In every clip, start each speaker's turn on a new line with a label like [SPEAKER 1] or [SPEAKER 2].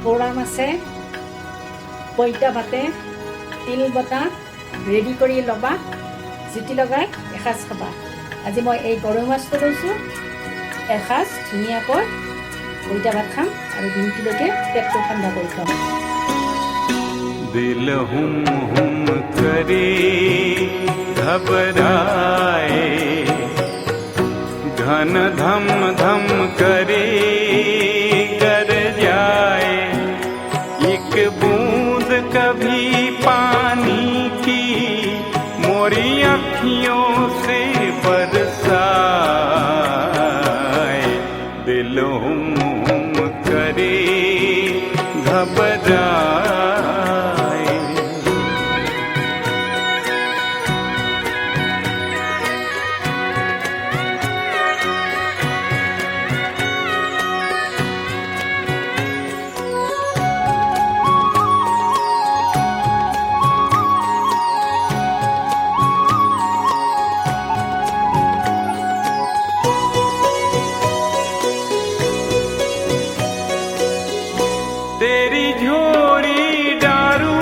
[SPEAKER 1] গৌৰা মাছে পইতা ভাতে তিল বটা ৰেডি কৰি ল'বা, জুতি লগাই এসাঁজ খাবা। আজি মই এই গৰৈ মাছটো লৈছোঁ, এসাঁজ ধুনীয়াকৈ পইতা ভাত খাম আৰু দিনটোলৈকে পেটটো ঠাণ্ডা কৰি খাম।
[SPEAKER 2] दिल हुम हुम करे घबराए, घन धम धम करे कर जाए, एक बूंद कभी पानी की मोरी अखियों से बरसाए। दिल हुम हुम करे घबराए। तेरी झोड़ी डारू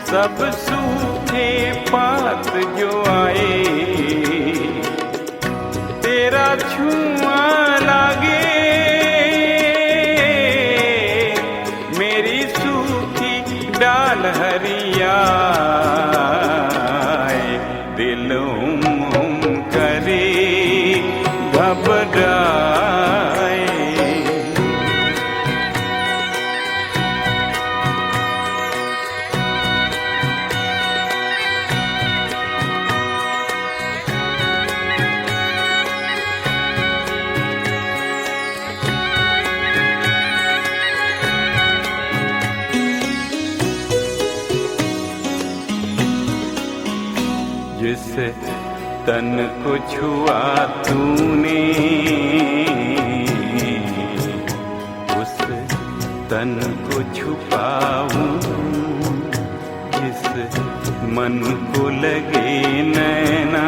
[SPEAKER 2] सब सूखे पात जो आए, तेरा छुआ लागे मेरी सूखी डाल हरियाए। दिल हुम हुम करे घबराए। जिस तन को छुआ तूने उस तन को छुपाऊं, जिस मन को लगे नैना